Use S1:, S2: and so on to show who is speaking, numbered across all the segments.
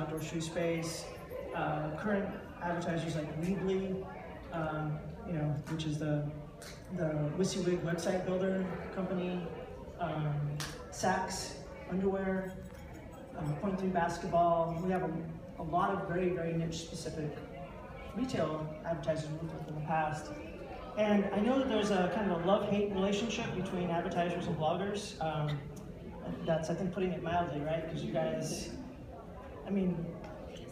S1: outdoor shoe space. Current advertisers like Weebly, which is the WYSIWYG website builder company, Saks underwear, Point 3 basketball. We have a lot of very, very niche specific retail advertisers we've worked with in the past. And I know that there's a kind of a love-hate relationship between advertisers and bloggers. That's, I think, putting it mildly, right? Because you guys,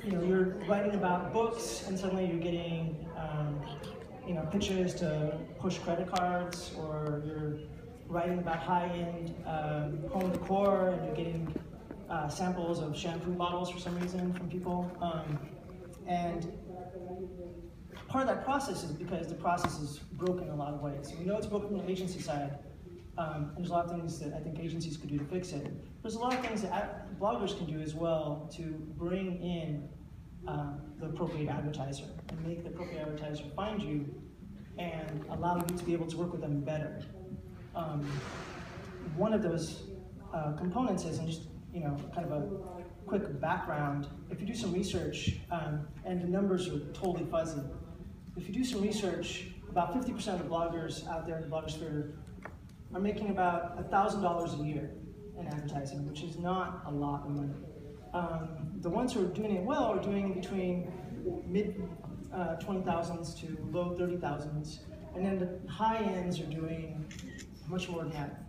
S1: you're writing about books and suddenly you're getting, pitches to push credit cards, or you're writing about high-end home decor and you're getting samples of shampoo bottles for some reason from people. And part of that process is because the process is broken in a lot of ways. We know it's broken from the agency side. And there's a lot of things that I think agencies could do to fix it. There's a lot of things that bloggers can do as well to bring in the appropriate advertiser and make the appropriate advertiser find you and allow you to be able to work with them better. One of those components is, and just kind of a quick background, if you do some research, and the numbers are totally fuzzy, if you do some research, about 50% of the bloggers out there in the blogosphere are making about $1,000 a year in advertising, which is not a lot of money. The ones who are doing it well are doing between mid 20,000s to low 30,000s, and then the high ends are doing much more than that.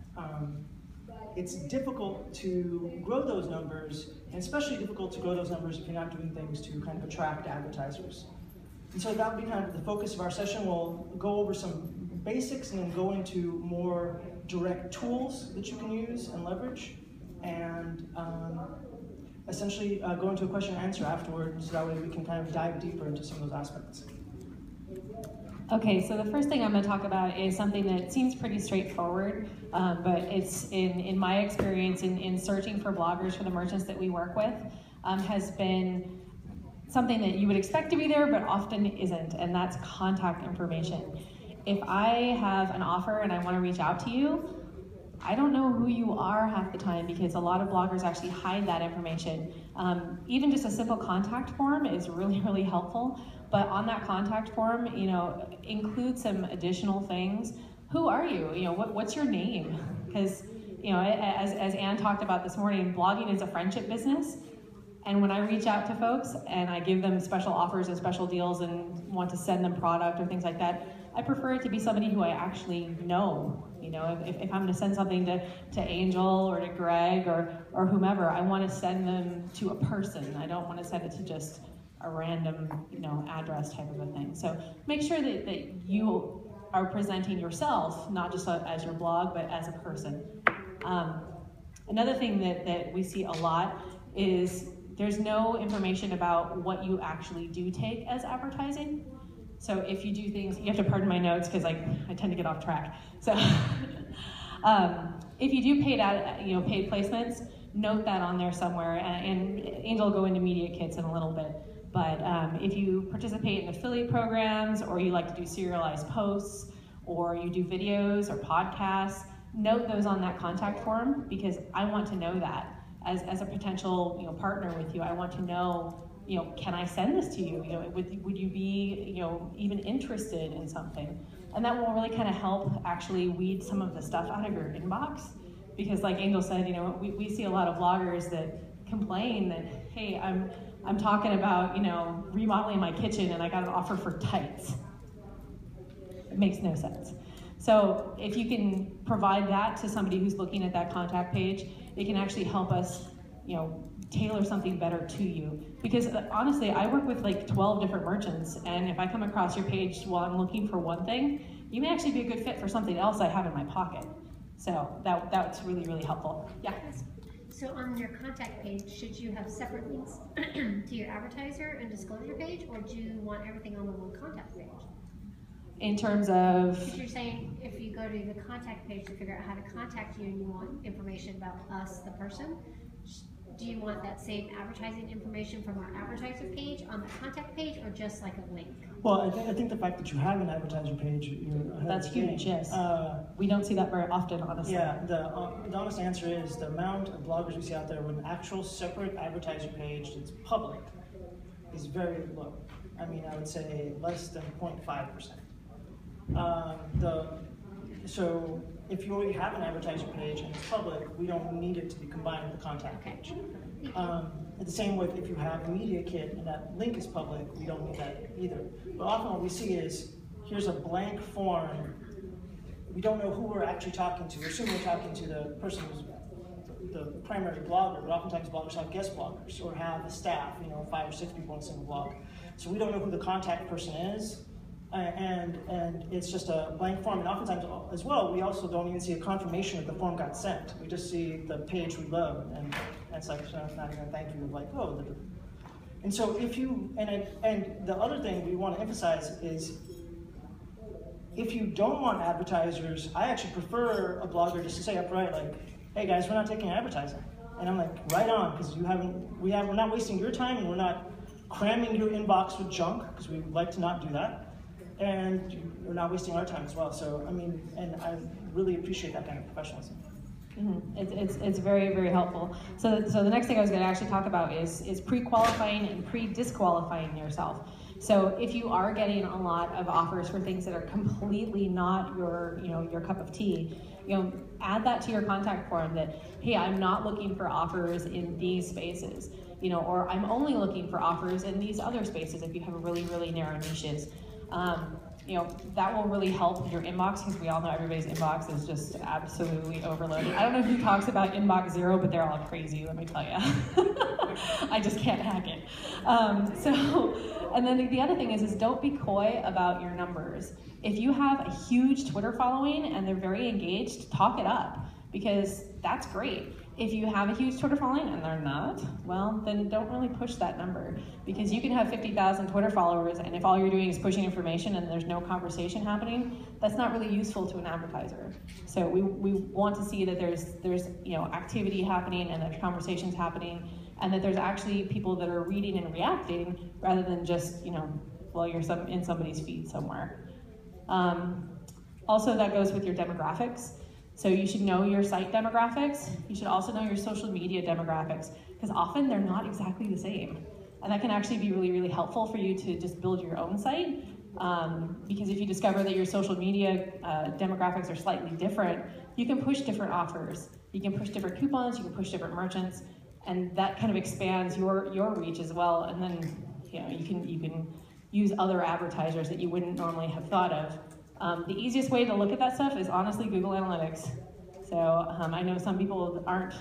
S1: It's difficult to grow those numbers, and especially difficult to grow those numbers if you're not doing things to kind of attract advertisers. And so that would be kind of the focus of our session. We'll go over some basics and then go into more direct tools that you can use and leverage, and essentially go into a question and answer afterwards, so that way we can kind of dive deeper into some of those aspects.
S2: Okay, so the first thing I'm going to talk about is something that seems pretty straightforward, but it's in my experience in searching for bloggers for the merchants that we work with, has been something that you would expect to be there, but often isn't, and that's contact information. If I have an offer and I want to reach out to you, I don't know who you are half the time because a lot of bloggers actually hide that information. Even just a simple contact form is really, really helpful. But on that contact form, include some additional things. Who are you? What's your name? Because, as Anne talked about this morning, blogging is a friendship business. And when I reach out to folks and I give them special offers and special deals and want to send them product or things like that, I prefer it to be somebody who I actually know. If I'm going to send something to Angel or to Greg or whomever, I want to send them to a person. I don't want to send it to just a random address type of a thing. So make sure that you are presenting yourself, not just as your blog, but as a person. Another thing that we see a lot is there's no information about what you actually do take as advertising. So if you do things, you have to pardon my notes because I tend to get off track. So if you do paid placements, note that on there somewhere. And Angel will go into media kits in a little bit. But if you participate in affiliate programs, or you like to do serialized posts, or you do videos or podcasts, note those on that contact form, because I want to know that as a potential partner with you. I want to know, can I send this to you? Would you be even interested in something? And that will really kind of help actually weed some of the stuff out of your inbox, because like Angel said, we see a lot of bloggers that complain that, hey, I'm talking about remodeling my kitchen and I got an offer for tights. It makes no sense. So if you can provide that to somebody who's looking at that contact page, it can actually help us, tailor something better to you. Because honestly, I work with like 12 different merchants, and if I come across your page while I'm looking for one thing, you may actually be a good fit for something else I have in my pocket. So that's really, really helpful. Yeah.
S3: So on your contact page, should you have separate links to your advertiser and disclosure page, or do you want everything on the one contact page?
S2: In terms of?
S3: If you're saying if you go to the contact page to figure out how to contact you and you want information about us, the person, do you want that same advertising information from our advertiser page on the contact page, or just like a link?
S1: Well, I think the fact that you have an advertiser page, you're ahead
S2: That's
S1: of the game.
S2: huge, yes. We don't see that very often, honestly.
S1: Yeah, the honest answer is the amount of bloggers we see out there with an actual separate advertiser page that's public is very low. I mean, I would say less than 0.5%. So if you already have an advertiser page and it's public, we don't need it to be combined with the contact page. The same with if you have a media kit and that link is public, we don't need that either. But often what we see is, here's a blank form. We don't know who we're actually talking to. We're assuming we're talking to the person who's the primary blogger, but oftentimes bloggers have guest bloggers or have a staff, 5 or 6 people on a single blog. So we don't know who the contact person is. And it's just a blank form, and oftentimes as well, we also don't even see a confirmation that the form got sent. We just see the page we love, and it's like, so it's not even a thank you, like, oh. And so if you, and the other thing we want to emphasize is, if you don't want advertisers, I actually prefer a blogger just to say upright, like, hey guys, we're not taking advertising. And I'm like, right on, because we're not wasting your time, and we're not cramming your inbox with junk, because we like to not do that. And you're not wasting our time as well. So, I mean, and I really appreciate that kind of professionalism.
S2: Mm-hmm. It's very, very helpful. So the next thing I was going to actually talk about is pre-qualifying and pre-disqualifying yourself. So if you are getting a lot of offers for things that are completely not your cup of tea, add that to your contact form that, hey, I'm not looking for offers in these spaces, or I'm only looking for offers in these other spaces if you have really, really narrow niches. That will really help your inbox, because we all know everybody's inbox is just absolutely overloaded. I don't know who talks about inbox zero, but they're all crazy, let me tell you. I just can't hack it. And then the other thing is don't be coy about your numbers. If you have a huge Twitter following and they're very engaged, talk it up, because that's great. If you have a huge Twitter following and they're not, well, then don't really push that number, because you can have 50,000 Twitter followers, and if all you're doing is pushing information and there's no conversation happening, that's not really useful to an advertiser. So we want to see that there's activity happening and there's conversations happening, and that there's actually people that are reading and reacting, rather than just you're in somebody's feed somewhere. Also, that goes with your demographics. So you should know your site demographics. You should also know your social media demographics, because often they're not exactly the same. And that can actually be really, really helpful for you to just build your own site. Because if you discover that your social media demographics are slightly different, you can push different offers. You can push different coupons, you can push different merchants, and that kind of expands your reach as well. And then you can use other advertisers that you wouldn't normally have thought of. The easiest way to look at that stuff is honestly Google Analytics. So I know some people aren't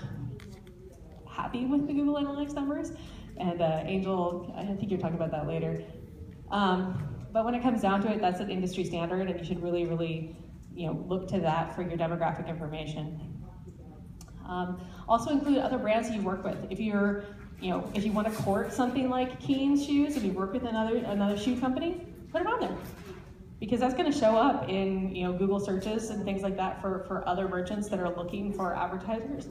S2: happy with the Google Analytics numbers, and Angel, I think you're talking about that later. But when it comes down to it, that's an industry standard, and you should really, really look to that for your demographic information. Also include other brands that you work with. If you want to court something like Keen's shoes and you work with another shoe company, put it on there. Because that's going to show up in Google searches and things like that for other merchants that are looking for advertisers.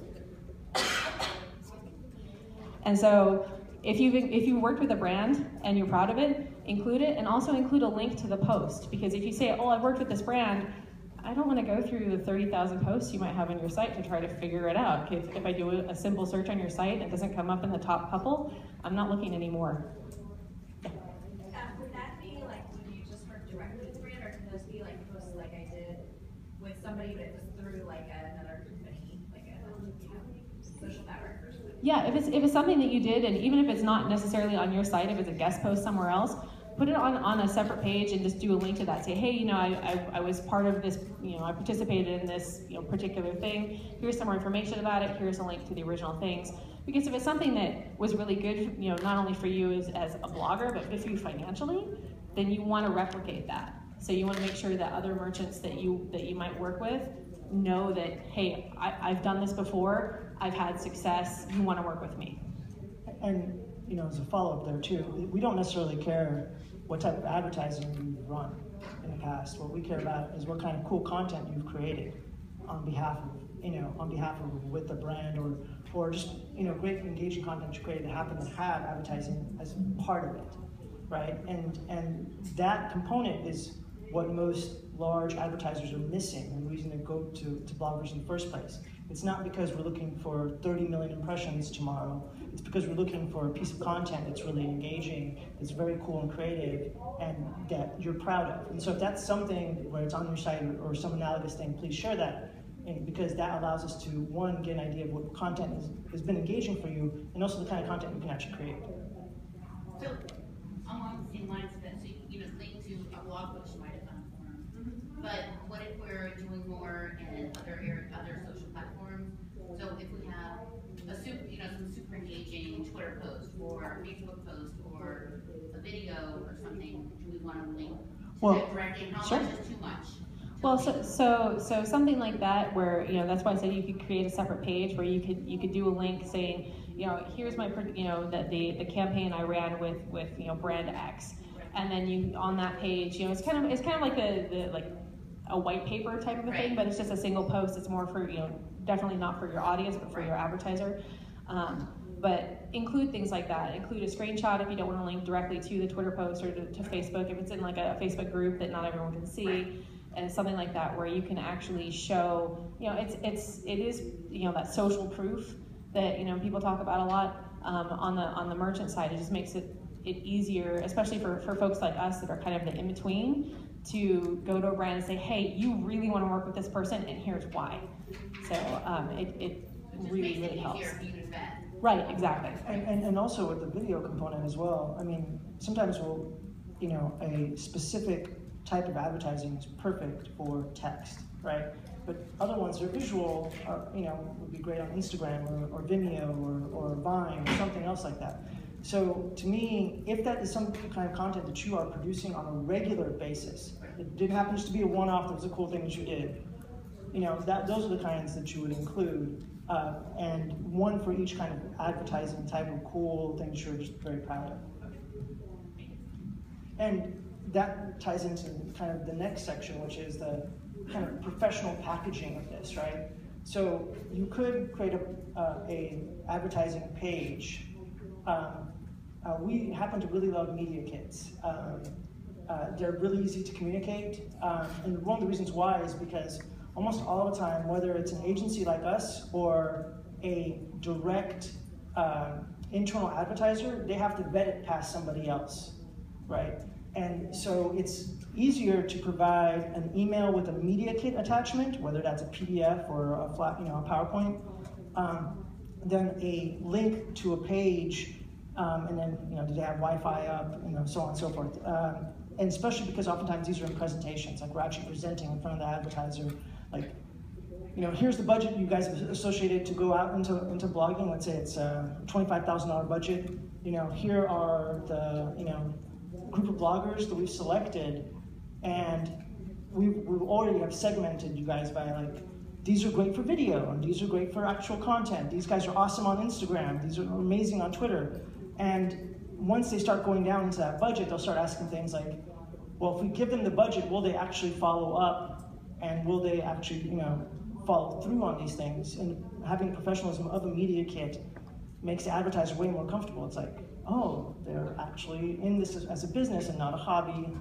S2: And so if you worked with a brand and you're proud of it, include it, and also include a link to the post. Because if you say, oh, I worked with this brand, I don't want to go through the 30,000 posts you might have on your site to try to figure it out. If I do a simple search on your site and it doesn't come up in the top couple, I'm not looking anymore.
S4: Would that be like, would you just work directly with the brand, or can those be like posts like I did with somebody but just through like another company, like a social network or something?
S2: Yeah, if it's something that you did, and even if it's not necessarily on your site, if it's a guest post somewhere else, put it on a separate page and just do a link to that. Say, hey, I was part of this, I participated in this, particular thing. Here's some more information about it. Here's a link to the original things. Because if it's something that was really good, not only for you as a blogger, but good for you financially, then you want to replicate that. So you want to make sure that other merchants that you might work with know that, hey, I've done this before, I've had success, you want to work with me.
S1: And as a follow-up there too, we don't necessarily care what type of advertising you've run in the past. What we care about is what kind of cool content you've created on behalf of you know, on behalf of with the brand, or just, you know, great engaging content you create that happen to have advertising as part of it, right? And that component is what most large advertisers are missing and the reason they go to bloggers in the first place. It's not because we're looking for 30 million impressions tomorrow. It's because we're looking for a piece of content that's really engaging, that's very cool and creative, and that you're proud of. And so if that's something where it's on your site or some analogous thing, please share that. And because that allows us to, one, get an idea of what content has been engaging for you, and also the kind of content you can actually create.
S5: So, along the same lines of that, so you know, link to a blog post might have done for them. But what if we're doing more in other social platforms? So if we have some super engaging Twitter post or a Facebook post or a video or something, do we want to link to that directly? How
S2: sure.
S5: much is too much?
S2: Well, so something like that, where, you know, that's why I said you could create a separate page where you could do a link saying, you know, here's my, you know, that the campaign I ran with you know, brand X, and then you on that page, you know, it's kind of like a white paper type of a thing, but it's just a single post. It's more for, you know, definitely not for your audience, but for your advertiser. But include things like that. Include a screenshot if you don't want to link directly to the Twitter post or to Facebook, if it's in like a Facebook group that not everyone can see. And something like that where you can actually show, you know, it is, you know, that social proof that, you know, people talk about a lot on the merchant side. It just makes it easier, especially for folks like us that are kind of the in-between, to go to a brand and say, hey, you really want to work with this person, and here's why. So it really helps.
S5: For you to vet.
S2: Right, exactly.
S1: And also with the video component as well. I mean, sometimes we'll, you know, a specific type of advertising is perfect for text, right? But other ones that are visual are, you know, would be great on Instagram or Vimeo or Vine or something else like that. So to me, if that is some kind of content that you are producing on a regular basis, it didn't happen just to be a one-off, that was a cool thing that you did, you know, those are the kinds that you would include, and one for each kind of advertising type of cool things you're just very proud of. And that ties into kind of the next section, which is the kind of professional packaging of this, right? So you could create a advertising page. We happen to really love media kits. They're really easy to communicate, and one of the reasons why is because almost all the time, whether it's an agency like us or a direct internal advertiser, they have to vet it past somebody else, right? And so it's easier to provide an email with a media kit attachment, whether that's a PDF or a flat, you know, a PowerPoint, than a link to a page, and then, you know, do they have Wi-Fi up, you know, so on and so forth. And especially because oftentimes these are in presentations, like we're actually presenting in front of the advertiser, like, you know, here's the budget you guys have associated to go out into blogging. Let's say it's a $25,000 budget. You know, here are the, you know, group of bloggers that we've selected, and we already have segmented you guys by, like, these are great for video, and these are great for actual content. These guys are awesome on Instagram. These are amazing on Twitter. And once they start going down into that budget, they'll start asking things like, well, if we give them the budget, will they actually follow up, and will they actually, you know, follow through on these things? And having professionalism of a media kit makes the advertiser way more comfortable. It's like, oh, they're actually in this as a business and not a hobby,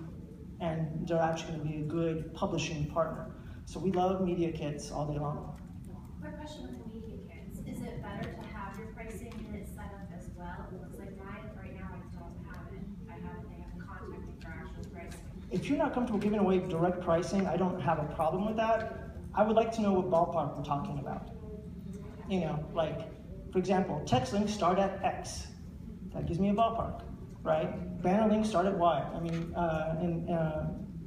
S1: and they're actually going to be a good publishing partner. So we love media kits all day long.
S4: Quick question with the media kits. Is it better to have your pricing in it set up as well? Because like mine right now, I don't have it. I have to contact me for actual pricing.
S1: If you're not comfortable giving away direct pricing, I don't have a problem with that. I would like to know what ballpark we're talking about. You know, like, for example, text links start at X. That gives me a ballpark, right? Banner links start at Y. I mean,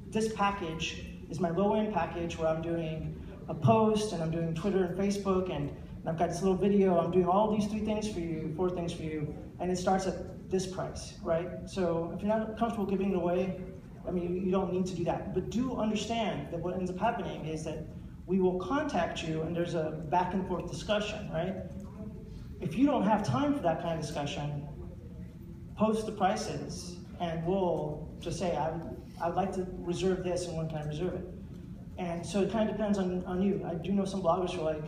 S1: this package is my low-end package where I'm doing a post, and I'm doing Twitter and Facebook, and I've got this little video. I'm doing all these 4 things for you, and it starts at this price, right? So if you're not comfortable giving it away, I mean, you don't need to do that. But do understand that what ends up happening is that we will contact you, and there's a back and forth discussion, right? If you don't have time for that kind of discussion, post the prices, and we'll just say, I'd like to reserve this, and when can I reserve it? And so it kind of depends on you. I do know some bloggers who are like,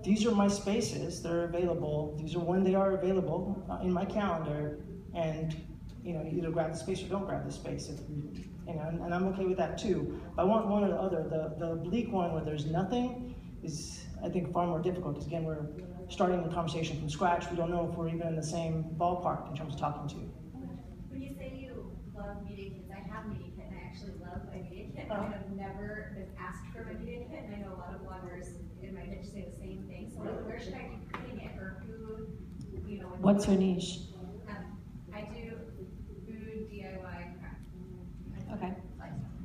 S1: these are my spaces, they're available, these are when they are available in my calendar, and you know, you either grab the space or don't grab the space. If you know, and I'm okay with that too. But I want one or the other. The bleak one where there's nothing is, I think, far more difficult, because again, we're starting the conversation from scratch. We don't know if we're even in the same ballpark in terms of talking to.
S4: When you say you love media kits, I have media kit, and I actually love my media kit. I have never been asked for my media kit, and I know a lot of bloggers in my niche say the same thing. So like, where should I be putting it, or who, you know?
S2: What's your niche?
S4: I do food, DIY, craft.
S2: Okay.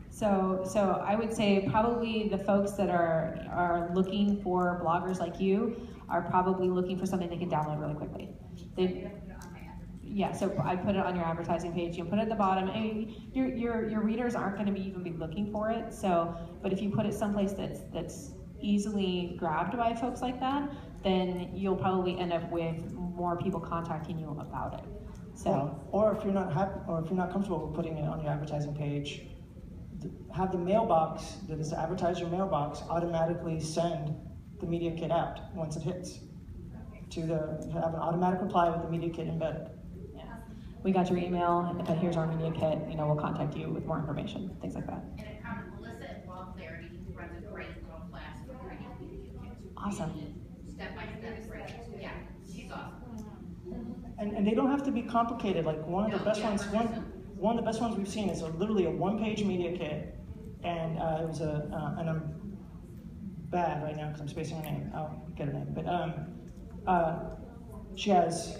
S2: So I would say probably the folks that are looking for bloggers like you are probably looking for something they can download really quickly. Yeah, so I put it on your advertising page. You put it at the bottom. I mean, your readers aren't going to even be looking for it. So, but if you put it someplace that's easily grabbed by folks like that, then you'll probably end up with more people contacting you about it. So,
S1: yeah. Or if you're not happy, or if you're not comfortable with putting it on your advertising page, have the mailbox, that is the advertiser mailbox, automatically send the media kit out once it hits. Have an automatic reply with the media kit embedded.
S2: Yeah. We got your email, and here's our media kit. You know, we'll contact you with more information, things like that.
S5: And it comes, Melissa at Blog Clarity runs a great little class for creating media kits.
S2: Awesome.
S5: Step by step. Yeah, she's awesome.
S1: And they don't have to be complicated. Like one of the best ones we've seen is literally a one-page media kit, and it was and I'm bad right now because I'm spacing her name. I'll get her name, but she has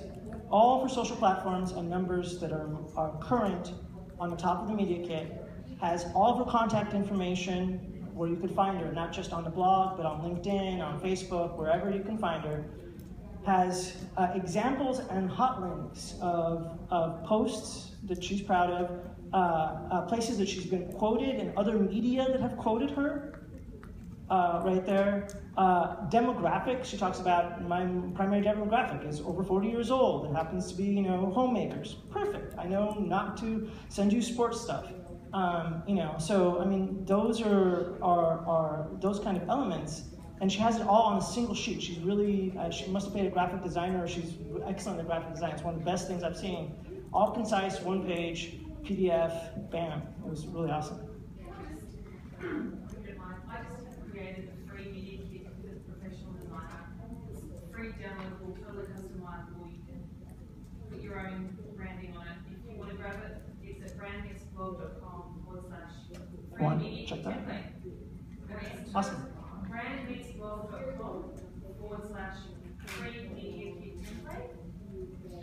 S1: all of her social platforms and numbers that are current on the top of the media kit. Has all of her contact information where you could find her, not just on the blog, but on LinkedIn, on Facebook, wherever you can find her. Has examples and hot links of posts that she's proud of, places that she's been quoted, and other media that have quoted her, right there. Demographics, she talks about my primary demographic is over 40 years old. It happens to be, you know, homemakers. Perfect. I know not to send you sports stuff. You know, so I mean, those are those kind of elements. And she has it all on a single sheet. She's really, she must have paid a graphic designer. She's excellent at graphic design. It's one of the best things I've seen. All concise, one page, PDF, bam. It was really awesome.
S6: I just created a free media kit with a professional designer. It's free, downloadable, totally customizable. You can put your own branding on it. If you want to grab it, it's at brandmixblog.com/free media
S1: check that.
S6: template.
S1: Awesome.
S6: brandmixblog.com/free media kit template.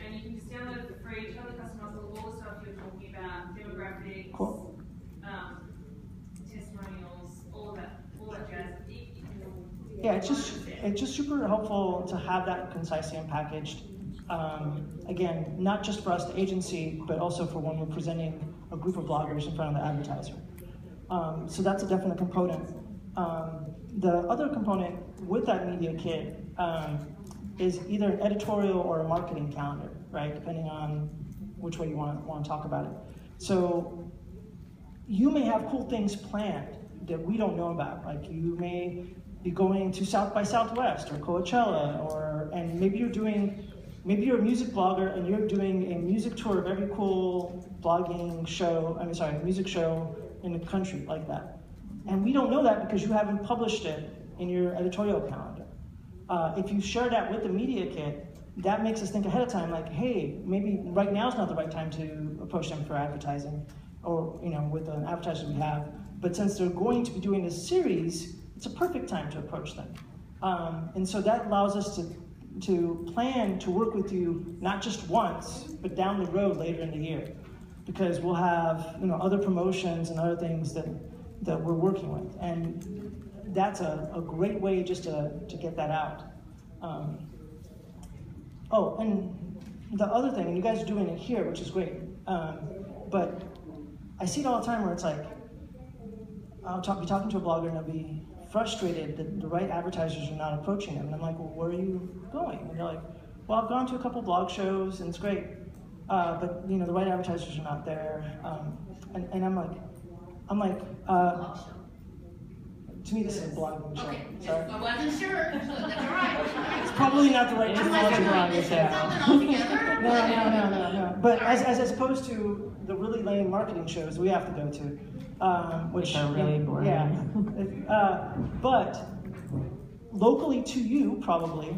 S6: And you can just download it for free, totally customizable, all the stuff you're talking about, demographics,
S1: Cool.
S6: Testimonials, all that jazz.
S1: Yeah, it's just super helpful to have that concisely and packaged. Again, not just for us, the agency, but also for when we're presenting a group of bloggers in front of the advertiser. So that's a definite component. The other component with that media kit is either an editorial or a marketing calendar, right? Depending on which way you want to talk about it. So you may have cool things planned that we don't know about. Like you may be going to South by Southwest or Coachella, and maybe you're a music blogger and you're doing a music tour of every cool music show in the country like that. And we don't know that because you haven't published it in your editorial calendar. If you share that with the media kit, that makes us think ahead of time, like, hey, maybe right now is not the right time to approach them for advertising, or with an advertiser we have. But since they're going to be doing this series, it's a perfect time to approach them. And so that allows us to plan to work with you not just once, but down the road later in the year, because we'll have other promotions and other things that we're working with, and that's a great way just to get that out. Oh, and the other thing, and you guys are doing it here, which is great, but I see it all the time where it's like, I'll be talking to a blogger and they'll be frustrated that the right advertisers are not approaching them. And I'm like, well, where are you going? And they're like, well, I've gone to a couple blog shows and it's great, but the right advertisers are not there. And I'm like, To me, this is a blogging show.
S5: Okay,
S1: Sorry.
S5: I wasn't sure, so that's all right.
S1: It's probably not the right
S2: It's
S1: terminology.
S2: not
S5: This is
S2: blogging
S5: something altogether.
S1: No. But as opposed to the really lame marketing shows we have to go to, which
S2: are really boring.
S1: Yeah. But locally to you, probably,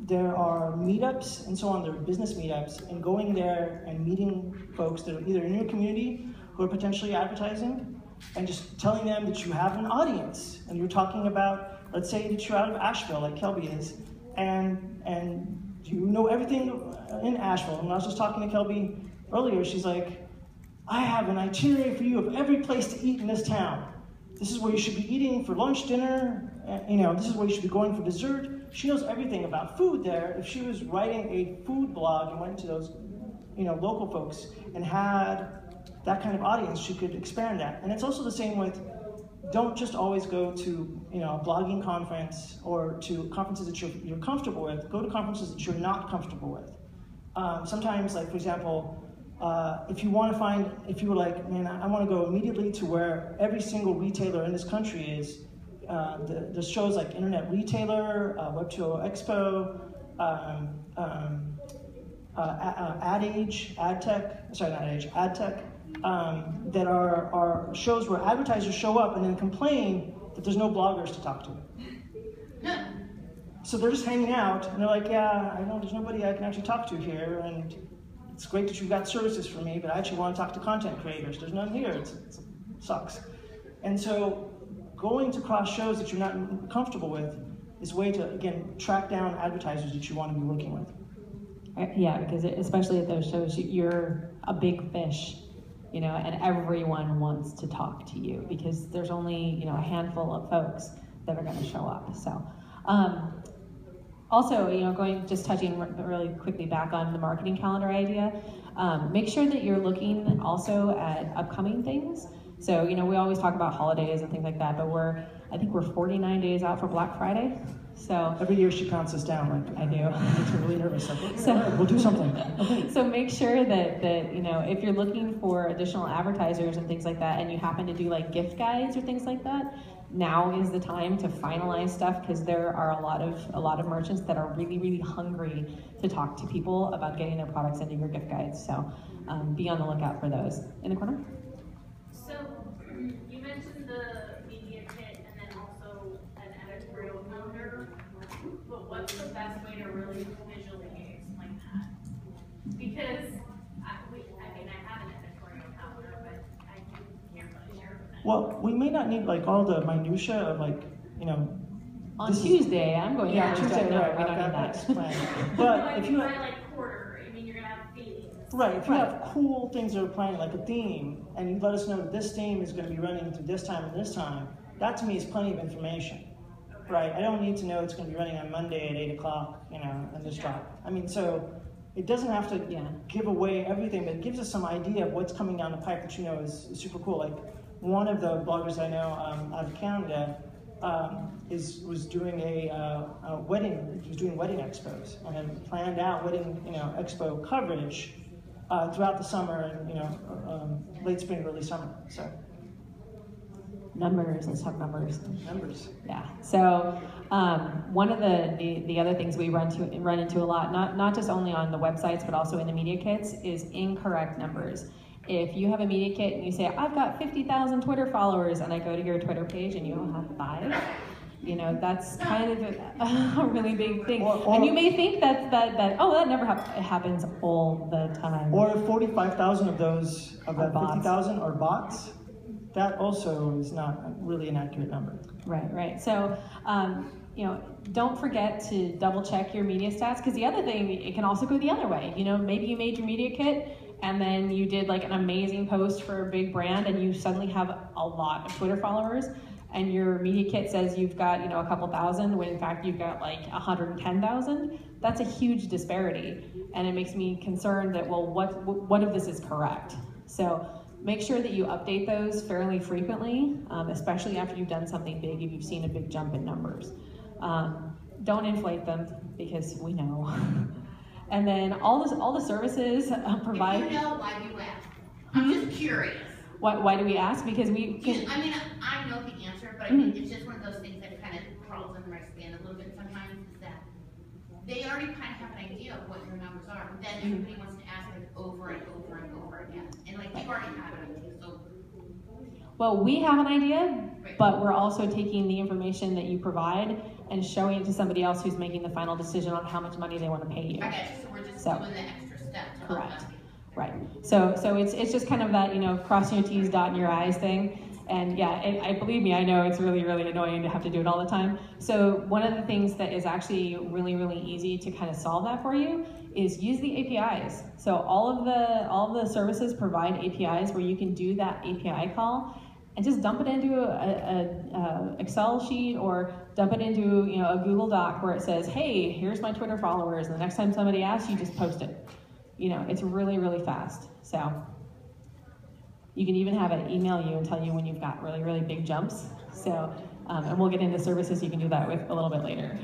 S1: there are meetups and so on. There are business meetups, and going there and meeting folks that are either in your community who are potentially advertising, and just telling them that you have an audience, and you're talking about, let's say that you're out of Asheville, like Kelby is, and you know everything in Asheville. And I was just talking to Kelby earlier, she's like, I have an itinerary for you of every place to eat in this town. This is where you should be eating for lunch, dinner, this is where you should be going for dessert. She knows everything about food there. If she was writing a food blog and went to those, local folks and had that kind of audience, she could expand that. And it's also the same with, don't just always go to a blogging conference or to conferences that you're comfortable with. Go to conferences that you're not comfortable with. Sometimes, like for example, if you were like, man, I want to go immediately to where every single retailer in this country is. There's shows like Internet Retailer, Web 2.0 Expo, AdTech, that are shows where advertisers show up and then complain that there's no bloggers to talk to. So they're just hanging out, and they're like, yeah, I know there's nobody I can actually talk to here, and it's great that you've got services for me, but I actually want to talk to content creators. There's none here. It sucks. And so going to cross shows that you're not comfortable with is a way to, again, track down advertisers that you want to be working with.
S2: Yeah, because especially at those shows, you're a big fish, and everyone wants to talk to you because there's only, a handful of folks that are going to show up. So, also, touching really quickly back on the marketing calendar idea, make sure that you're looking also at upcoming things. So, we always talk about holidays and things like that, but I think we're 49 days out for Black Friday. So
S1: every year she counts us down. Like
S2: I do.
S1: It makes me really nervous. Like, okay,
S2: so,
S1: right, we'll do something. Okay.
S2: So make sure that if you're looking for additional advertisers and things like that, and you happen to do like gift guides or things like that, now is the time to finalize stuff because there are a lot of merchants that are really, really hungry to talk to people about getting their products into your gift guides. So be on the lookout for those. In the corner.
S6: So you mentioned the media kit and then also an editorial calendar, but what's the best way to really visually explain that? Because I have an editorial calendar, but I can't really share with them.
S1: Well, we may not need like all the minutia of
S2: On Tuesday, I'm going to
S1: Tuesday,
S2: no,
S1: right?
S2: we don't need
S1: That's
S2: that.
S1: planned. But if you
S6: by like quarter, you're gonna have themes.
S1: right, if you have cool things that are planned, like a theme, and you let us know that this theme is going to be running through this time and this time, that to me is plenty of information, right? I don't need to know it's going to be running on Monday at 8 o'clock, and this drop. I mean, so it doesn't have to give away everything, but it gives us some idea of what's coming down the pipe that is super cool. Like one of the bloggers I know out of Canada was doing a wedding. He was doing wedding expos and had planned out wedding expo coverage throughout the summer and late spring, early summer. So
S2: numbers. Let's talk numbers.
S1: Numbers.
S2: Yeah. So one of the other things we run into a lot, not just only on the websites but also in the media kits, is incorrect numbers. If you have a media kit and you say, I've got 50,000 Twitter followers, and I go to your Twitter page and you don't have 5, that's kind of a really big thing. And you may think that never happens all the time.
S1: Or if 45,000 of those, of that
S2: bots.
S1: 50,000 are bots, that also is not really an accurate number.
S2: Right. So, don't forget to double check your media stats, because the other thing, it can also go the other way. Maybe you made your media kit and then you did like an amazing post for a big brand and you suddenly have a lot of Twitter followers, and your media kit says you've got, a couple thousand, when in fact you've got like 110,000. That's a huge disparity. And it makes me concerned that, well, what of this is correct? So make sure that you update those fairly frequently, especially after you've done something big, if you've seen a big jump in numbers. Don't inflate them, because we know. And then all the services provide.
S5: If you know, why do you laugh? I'm just curious.
S2: Why do we ask? Because we can.
S5: I mean, I know the answer, but I mean, it's just one of those things that kind of crawls under my skin a little bit sometimes, is that they already kind of have an idea of what your numbers are, but then everybody wants to ask like over and over and over again. And like, you've already had an idea, so.
S2: Well, we have an idea,
S5: Right.
S2: but we're also taking the information that you provide and showing it to somebody else who's making the final decision on how much money they want to pay you.
S5: I guess, so we're just
S2: So.
S5: doing the extra step to help
S2: Correct.
S5: them.
S2: Right. So it's just kind of that, you know, crossing your T's, dotting your I's thing. And yeah, I believe me, I know it's really, really annoying to have to do it all the time. So one of the things that is actually really, really easy to kind of solve that for you is use the APIs. So all of the services provide APIs where you can do that API call and just dump it into a Excel sheet, or dump it into, you know, a Google Doc where it says, hey, here's my Twitter followers, and the next time somebody asks, you just post it. You know, it's really, really fast. So you can even have it email you and tell you when you've got really, really big jumps. So, and we'll get into services you can do that with a little bit later.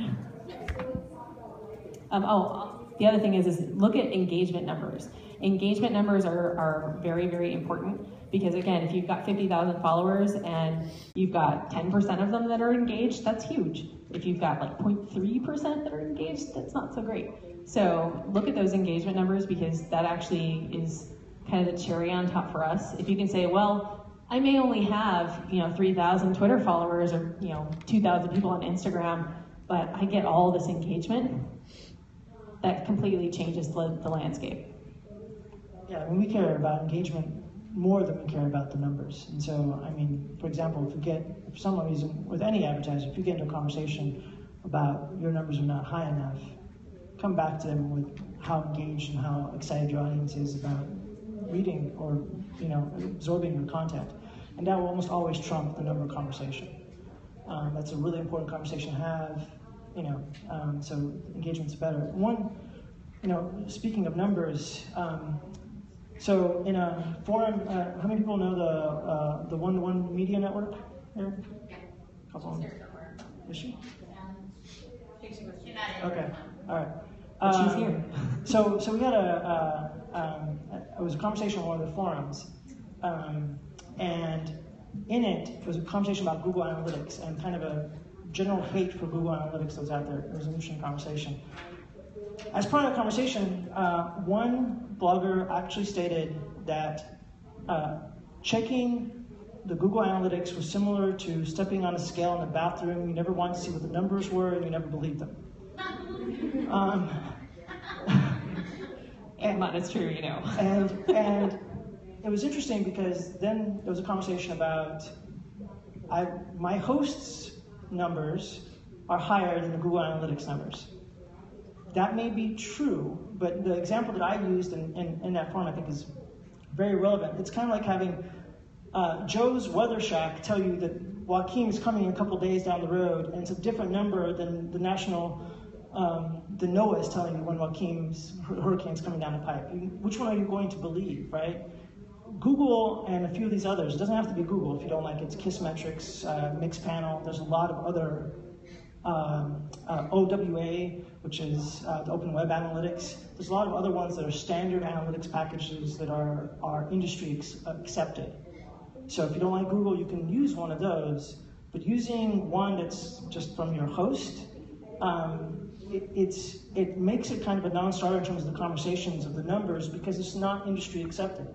S2: The other thing is look at engagement numbers. Engagement numbers are very, very important, because again, if you've got 50,000 followers and you've got 10% of them that are engaged, that's huge. If you've got like 0.3% that are engaged, that's not so great. So look at those engagement numbers, because that actually is kind of the cherry on top for us. If you can say, well, I may only have, you know, 3,000 Twitter followers, or, you know, 2,000 people on Instagram, but I get all this engagement, that completely changes the landscape.
S1: Yeah, I mean, we care about engagement more than we care about the numbers. And so, I mean, for example, if for some reason, with any advertiser, if you get into a conversation about your numbers are not high enough, come back to them with how engaged and how excited your audience is about reading or, you know, absorbing your content. And that will almost always trump the number conversation. That's a really important conversation to have, you know, so engagement's better. One, you know, speaking of numbers, so in a forum, how many people know the one-to-one media network here? A couple of them. Is she?
S5: She's not in.
S1: Okay, all right.
S2: But she's here.
S1: So we had it was a conversation on one of the forums, and in it was a conversation about Google Analytics and kind of a general hate for Google Analytics that was out there. It was an interesting conversation. As part of the conversation, one blogger actually stated that checking the Google Analytics was similar to stepping on a scale in the bathroom. You never wanted to see what the numbers were, and you never believed them.
S2: But it's true, you know.
S1: And it was interesting, because then there was a conversation about my host's numbers are higher than the Google Analytics numbers. That may be true, but the example that I used in that forum I think is very relevant. It's kind of like having Joe's Weather Shack tell you that Joaquin is coming a couple days down the road, and it's a different number than the national, the NOAA is telling you when Joaquin's hurricane's coming down the pipe. Which one are you going to believe, right? Google and a few of these others, it doesn't have to be Google if you don't like it. It's Kissmetrics, Mixpanel, there's a lot of other, OWA, which is the Open Web Analytics. There's a lot of other ones that are standard analytics packages that are industry accepted. So if you don't like Google, you can use one of those, but using one that's just from your host, it makes it kind of a non-starter in terms of the conversations of the numbers, because it's not industry accepted.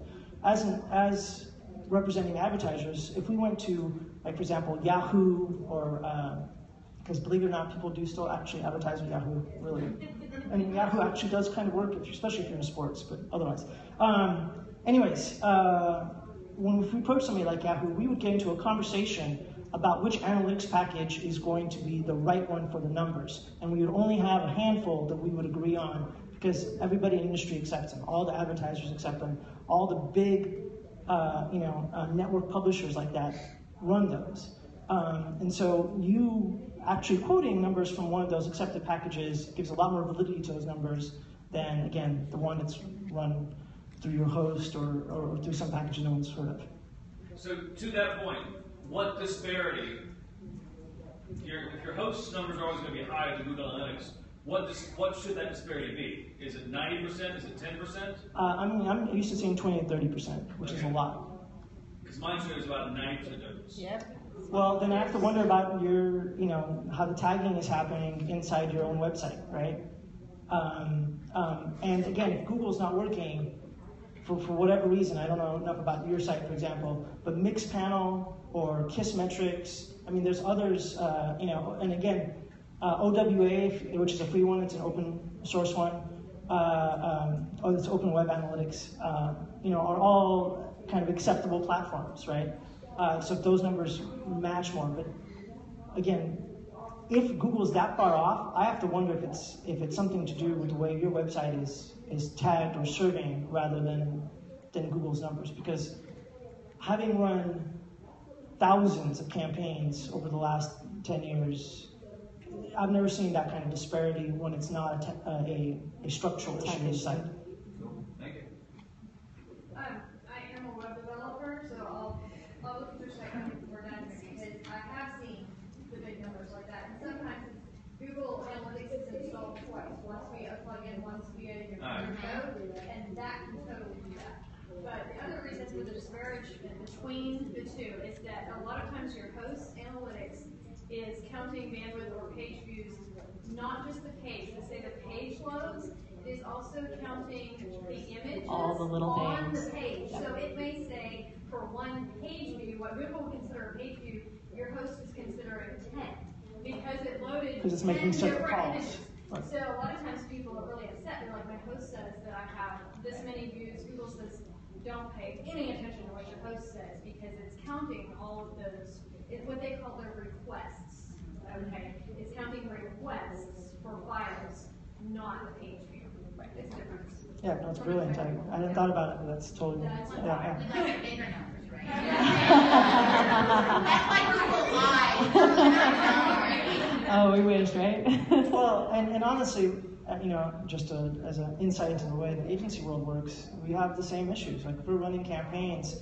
S1: As representing advertisers, if we went to, like, for example, Yahoo, or because believe it or not, people do still actually advertise with Yahoo, really. I mean, Yahoo actually does kind of work, especially if you're in sports, but otherwise. Anyways, when we approach somebody like Yahoo, we would get into a conversation about which analytics package is going to be the right one for the numbers. And we would only have a handful that we would agree on, because everybody in the industry accepts them. All the advertisers accept them. All the big network publishers like that run those. And so you actually quoting numbers from one of those accepted packages gives a lot more validity to those numbers than, again, the one that's run through your host or through some package no one's heard of.
S7: So to that point, what disparity, if your host's numbers are always going to be high with Google Analytics, what should that disparity be? Is it 90%? Is it 10%?
S1: I'm used to seeing 20 to 30%, which is a lot.
S7: Because mine shows about 90% difference.
S2: Yep.
S1: Well, then I have to wonder about your, how the tagging is happening inside your own website, right? And again, if Google's not working, for whatever reason, I don't know enough about your site, for example, but Mixpanel or Kissmetrics, I mean, there's others, and again, OWA, which is a free one, it's an open source one, it's Open Web Analytics, are all kind of acceptable platforms, right? So if those numbers match more, but again, if Google's that far off, I have to wonder if it's something to do with the way your website is tagged or serving rather than Google's numbers. Because having run thousands of campaigns over the last 10 years, I've never seen that kind of disparity when it's not a structural issue in the site.
S7: Cool. Thank you.
S8: I am a web developer, so I'll look at your site before done because I have seen the big numbers like that. And sometimes Google Analytics is installed twice. Once via a plugin, once via your code, and that can totally do that. But the other reason for the disparagement between the two is that a lot of times your host analytics is counting bandwidth or page views, not just the page. Let's say the page loads, it is also counting the images
S2: all the little
S8: on
S2: things.
S8: the page. So it may say for one page view, what Google would consider a page view, your host is considering 10 because it loaded 10
S1: it's making certain
S8: different
S1: calls.
S8: images. Right. So a lot of times people are really upset. They're like, my host says that I have this many views. Google says, don't pay any attention to what your host says because it's counting all of those, what they call their requests. Okay, it's counting requests for files, not a page view. It's different.
S1: Yeah, no, it's brilliant. I hadn't thought about it, but that's totally,
S8: That's
S5: We like the bigger numbers, right? That's like Google Live.
S2: Oh, we wish, right?
S1: Well, and honestly, just as an insight into the way the agency world works, we have the same issues. Like if we're running campaigns,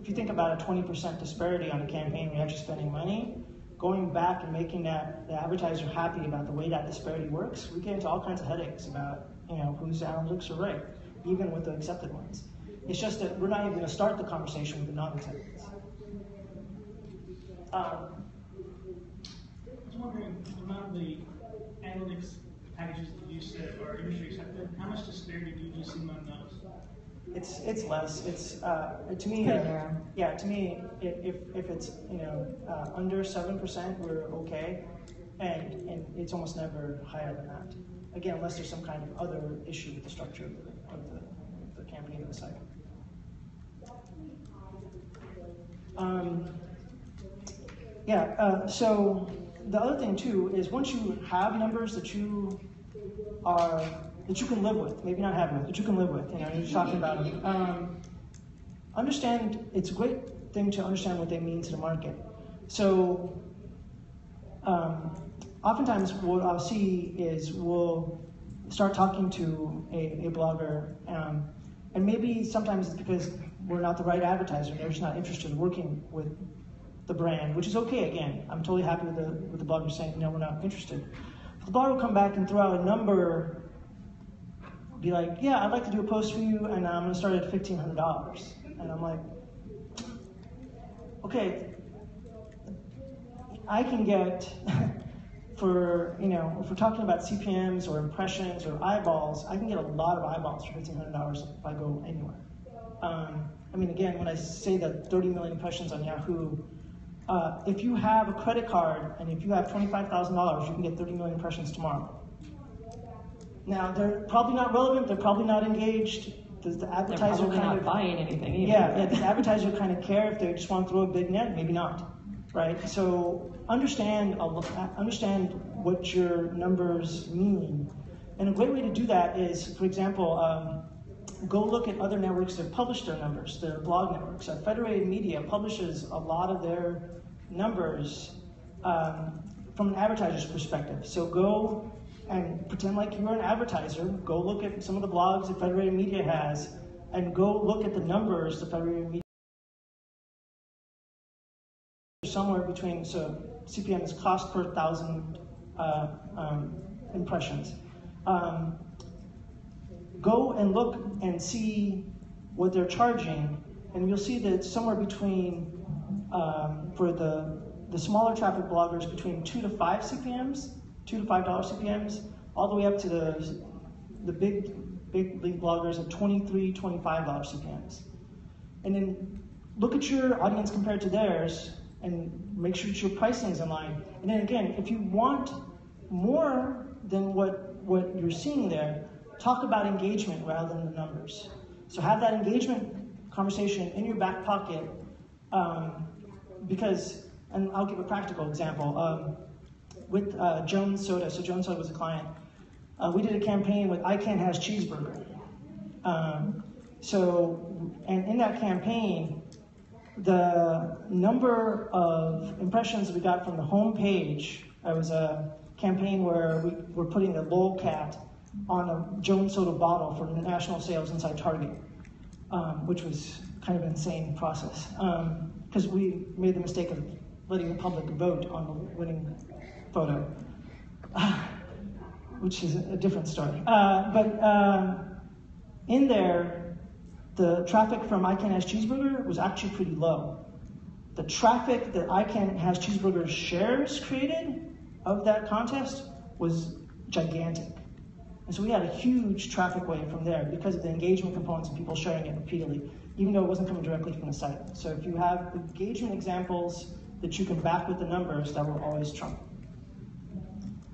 S1: if you think about a 20% disparity on a campaign, we're actually spending money, going back and making the advertiser happy about the way that disparity works, we get into all kinds of headaches about, whose analytics are right, even with the accepted ones. It's just that we're not even going to start the conversation with the non-accepted.
S9: I was wondering, among the analytics packages that you said are industry accepted, how much disparity do you see among those?
S1: It's less. It's to me. To me, if it's under 7%, we're okay, and it's almost never higher than that. Again, unless there's some kind of other issue with the structure of the campaign or the site. So the other thing too is once you have numbers that you can live with, maybe not have with, but you can live with, you're just talking about them. Understand, it's a great thing to understand what they mean to the market. So oftentimes what I'll see is we'll start talking to a blogger, and maybe sometimes it's because we're not the right advertiser, they're just not interested in working with the brand, which is okay. Again, I'm totally happy with the blogger saying, no, we're not interested. The blogger will come back and throw out a number, be like, yeah, I'd like to do a post for you, and I'm going to start at $1,500. And I'm like, okay, I can get, if we're talking about CPMs or impressions or eyeballs, I can get a lot of eyeballs for $1,500 if I go anywhere. Again, when I say that 30 million impressions on Yahoo, if you have a credit card and if you have $25,000, you can get 30 million impressions tomorrow. Now, they're probably not relevant, they're probably not engaged. Does the advertiser
S2: They're probably not buying anything either.
S1: Yeah, does the advertiser kind of care if they just want to throw a big net? Maybe not, right? So understand what your numbers mean. And a great way to do that is, for example, go look at other networks that publish their numbers, their blog networks. Federated Media publishes a lot of their numbers from an advertiser's perspective. So go and pretend like you're an advertiser. Go look at some of the blogs that Federated Media has, and go look at the numbers that Federated Media somewhere between, so CPM is cost per 1,000 impressions. Go and look and see what they're charging and you'll see that somewhere between, for the smaller traffic bloggers, between 2 to 5 CPMs, $2 to $5 CPMs, all the way up to the big league bloggers at $23, $25 CPMs. And then look at your audience compared to theirs and make sure that your pricing is in line. And then again, if you want more than what you're seeing there, talk about engagement rather than the numbers. So have that engagement conversation in your back pocket, because, and I'll give a practical example. With Jones Soda, so Jones Soda was a client, we did a campaign with I Can't Has Cheeseburger. And in that campaign, the number of impressions we got from the home page, it was a campaign where we were putting a lolcat on a Jones Soda bottle for national sales inside Target, which was kind of an insane process, because we made the mistake of letting the public vote on the winning photo, which is a different story. But in there, the traffic from I Can't Has Cheeseburger was actually pretty low. The traffic that I Can't Has Cheeseburger shares created of that contest was gigantic. And so we had a huge traffic wave from there because of the engagement components and people sharing it repeatedly, even though it wasn't coming directly from the site. So if you have engagement examples that you can back with the numbers, that will always trump.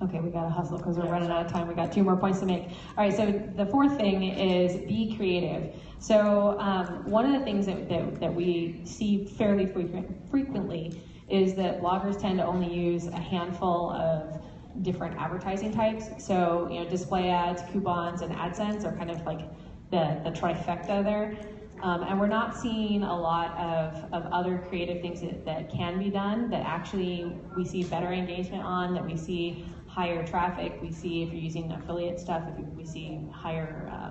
S2: Okay, we gotta hustle because we're running out of time. We got 2 more points to make. All right, so the fourth thing is be creative. So one of the things that we see fairly frequently is that bloggers tend to only use a handful of different advertising types. So, display ads, coupons, and AdSense are kind of like the trifecta there. And we're not seeing a lot of other creative things that can be done that actually we see better engagement on, that we see higher traffic, we see if you're using affiliate stuff, we see higher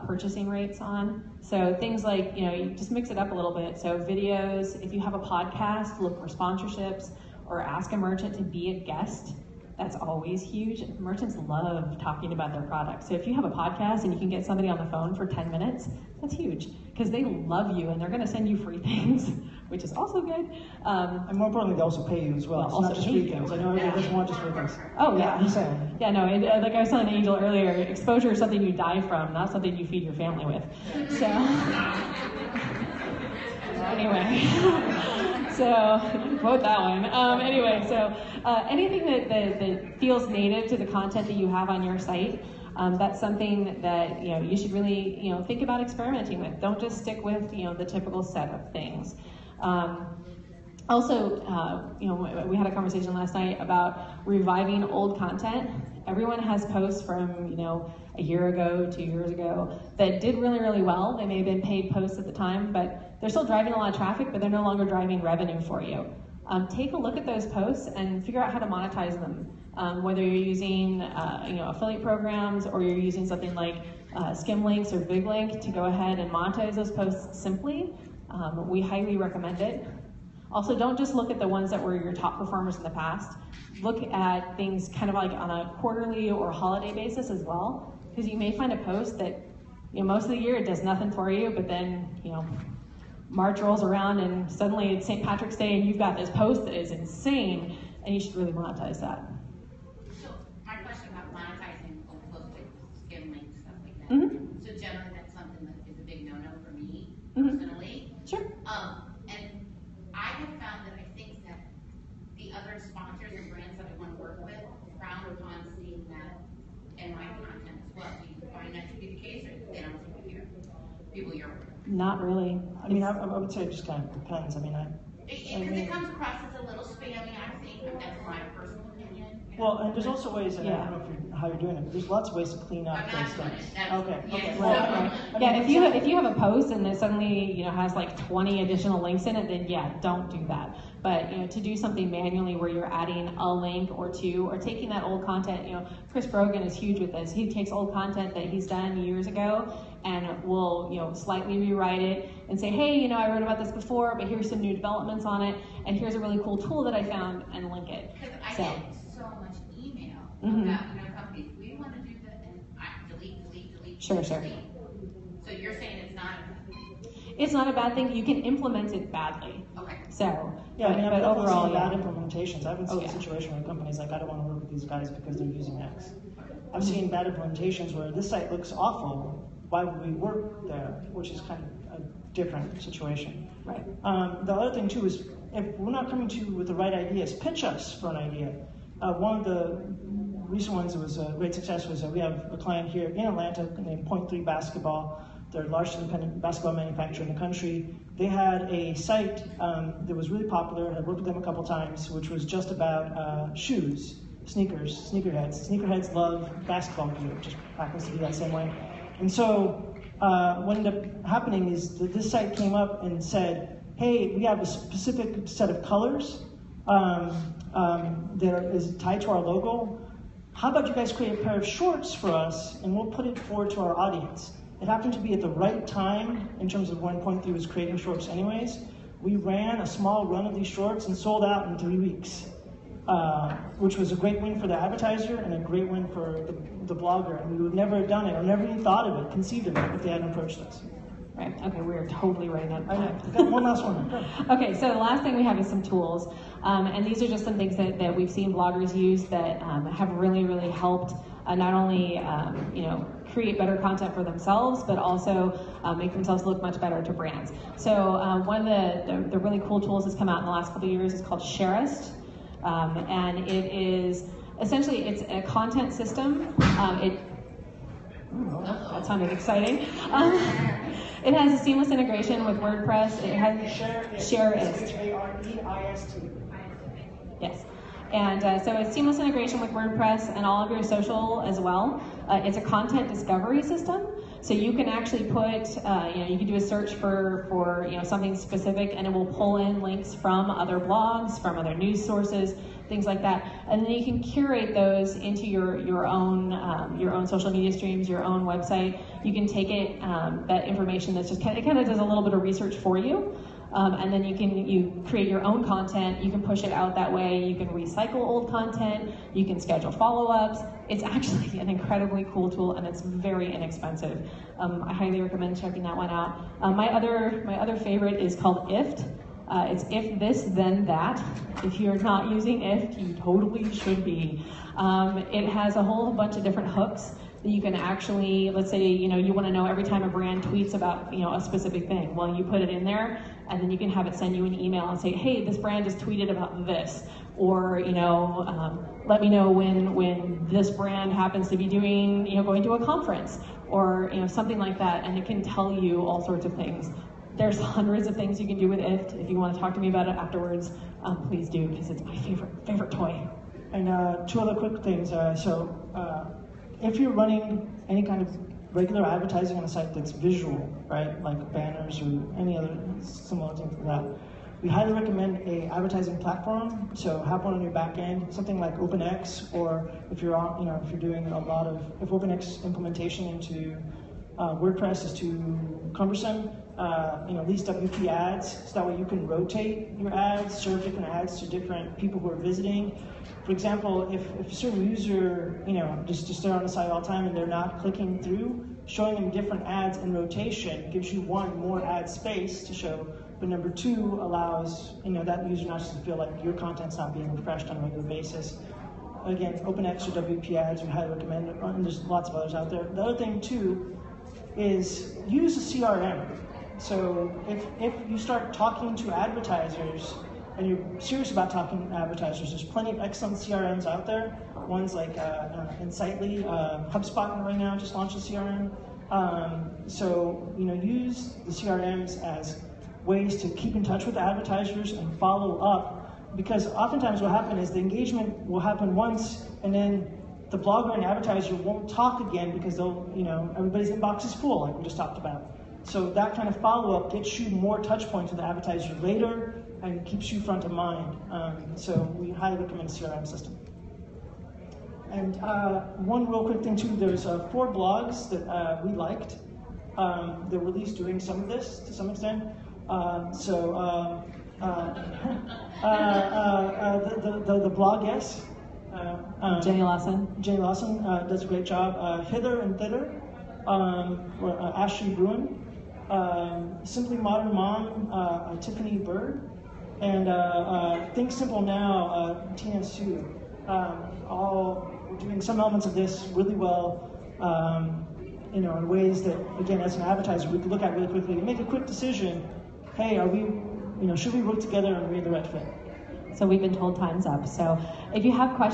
S2: purchasing rates on. So things like, you just mix it up a little bit. So videos, if you have a podcast, look for sponsorships or ask a merchant to be a guest. That's always huge. Merchants love talking about their products. So if you have a podcast and you can get somebody on the phone for 10 minutes, that's huge because they love you and they're going to send you free things, which is also good.
S1: And more importantly, they also pay you as well. It's not just free things. I know everybody doesn't want just free things.
S2: Oh, yeah.
S1: I'm saying.
S2: Yeah, no, like I was telling Angel earlier, exposure is something you die from, not something you feed your family with. So, anyway. So, quote that one. Anyway, so anything that feels native to the content that you have on your site, that's something that you should really think about experimenting with. Don't just stick with the typical set of things. Also, we had a conversation last night about reviving old content. Everyone has posts from a year ago, 2 years ago that did really, really well. They may have been paid posts at the time, but they're still driving a lot of traffic, but they're no longer driving revenue for you. Take a look at those posts and figure out how to monetize them. Whether you're using affiliate programs or you're using something like Skimlinks or BigLink to go ahead and monetize those posts simply, we highly recommend it. Also, don't just look at the ones that were your top performers in the past. Look at things kind of like on a quarterly or holiday basis as well, because you may find a post that most of the year it does nothing for you, but then March rolls around and suddenly it's St. Patrick's Day and you've got this post that is insane, and you should really monetize that.
S5: So my question about monetizing posts like Skimlinks, stuff like that.
S2: Mm-hmm.
S5: So generally that's something that is a big no-no for me
S2: Mm-hmm.
S5: personally.
S2: Sure.
S5: And I have found that I think that the other sponsors and brands that I want to work with frown upon seeing that in my content as well. Do you find that to be the case, or they don't seem to people you're working with?
S2: Not really.
S1: I mean, I would say it just kind of depends. I mean,
S5: Because it comes across as a little spammy, I think, but that's my personal opinion.
S1: well, and there's also ways, and I don't know how you're doing it, but there's lots of ways to clean up
S5: I'm
S1: those
S5: not doing
S1: things.
S5: it. That's-
S1: Okay.
S5: yeah,
S1: Right.
S5: so-
S1: I
S2: Yeah,
S1: mean,
S2: if you have a post and it suddenly has like 20 additional links in it, then yeah, don't do that. But to do something manually where you're adding a link or two, or taking that old content, Chris Brogan is huge with this. He takes old content that he's done years ago and will slightly rewrite it and say, hey, I wrote about this before, but here's some new developments on it, and here's a really cool tool that I found, and link it.
S5: Because I
S2: So.
S5: get so much email
S2: Mhm.
S5: about companies, we want to do that, and I delete.
S2: Sure.
S5: So you're saying it's not.
S2: It's not a bad thing. You can implement it badly.
S5: Okay.
S2: So,
S1: Yeah, I mean,
S2: but
S1: I've definitely
S2: overall,
S1: seen bad
S2: yeah.
S1: implementations. I haven't seen a situation where a company's like, I don't want to work with these guys because they're using X. I've seen bad implementations where this site looks awful. Why would we work there? Which is kind of a different situation.
S2: Right.
S1: The other thing too is if we're not coming to you with the right ideas, pitch us for an idea. One of the recent ones that was a great success was we have a client here in Atlanta named Point 3 Basketball. They're the largest independent basketball manufacturer in the country. They had a site that was really popular. I've worked with them a couple times, which was just about shoes, sneakers, sneakerheads. Sneakerheads love basketball gear, just happens to be that same way. And so what ended up happening is that this site came up and said, hey, we have a specific set of colors that is tied to our logo. How about you guys create a pair of shorts for us and we'll put it forward to our audience. It happened to be at the right time in terms of when Point 3 was creating shorts anyways. We ran a small run of these shorts and sold out in 3 weeks, which was a great win for the advertiser and a great win for the blogger. And we would never have done it or never even thought of it, conceived of it if they hadn't approached us.
S2: Right. Okay, we're totally writing that.
S1: I know. Got one last one.
S2: Okay, so the last thing we have is some tools. And these are just some things that we've seen bloggers use that have really, really helped not only create better content for themselves, but also make themselves look much better to brands. So one of the really cool tools that's come out in the last couple of years is called Sharist. And it is, essentially, it's a content system. That sounded exciting. It has a seamless integration with WordPress. It has Sharist.
S1: H-A-R-E-I-S-T.
S2: Yes. And so it's seamless integration with WordPress and all of your social as well. It's a content discovery system. So you can actually put, you can do a search for something specific, and it will pull in links from other blogs, from other news sources, things like that. And then you can curate those into your own social media streams, your own website. You can take it, that information that's just it kind of does a little bit of research for you. And then you create your own content. You can push it out that way. You can recycle old content. You can schedule follow-ups. It's actually an incredibly cool tool, and it's very inexpensive. I highly recommend checking that one out. My other favorite is called IFT. It's if this, then that. If you're not using IFT, you totally should be. It has a whole bunch of different hooks that you can actually, let's say, you want to know every time a brand tweets about, a specific thing. Well, you put it in there, and then you can have it send you an email and say, hey, this brand just tweeted about this. Or, let me know when this brand happens to be doing, going to a conference, or, something like that. And it can tell you all sorts of things. There's hundreds of things you can do with IFT. If you want to talk to me about it afterwards, please do, because it's my favorite toy.
S1: And two other quick things. If you're running any kind of regular advertising on a site that's visual, right, like banners or any other similar things like that, we highly recommend a advertising platform. So have one on your back end, something like OpenX, or if you're on, if you're doing if OpenX implementation into WordPress is too cumbersome, at least WP ads, so that way you can rotate your ads, serve different ads to different people who are visiting. For example, if a certain user, just they're on the site all the time and they're not clicking through, showing them different ads in rotation gives you, one, more ad space to show, but number two, allows that user not just to feel like your content's not being refreshed on a regular basis. Again, OpenX or WP ads, we highly recommend it, and there's lots of others out there. The other thing too is use a CRM. So if you start talking to advertisers and you're serious about talking to advertisers, there's plenty of excellent CRMs out there. Ones like Insightly, HubSpot right now just launched a CRM. Use the CRMs as ways to keep in touch with advertisers and follow up, because oftentimes what happens is the engagement will happen once and then the blogger and advertiser won't talk again because everybody's inbox is full, like we just talked about. So that kind of follow-up gets you more touch points with the advertiser later and keeps you front of mind. So we highly recommend a CRM system. And one real quick thing too, there's 4 blogs that we liked that were at least doing some of this to some extent. The blog, yes.
S2: Jenny Lawson.
S1: Jenny Lawson does a great job. Hither and Thither, Ashley Bruin. Simply Modern Mom, Tiffany Bird, and Think Simple Now, Tina Sue. All doing some elements of this really well, in ways that, again, as an advertiser, we could look at really quickly and make a quick decision. Hey, are we, should we work together and are we the right fit?
S2: So we've been told time's up. So if you have questions,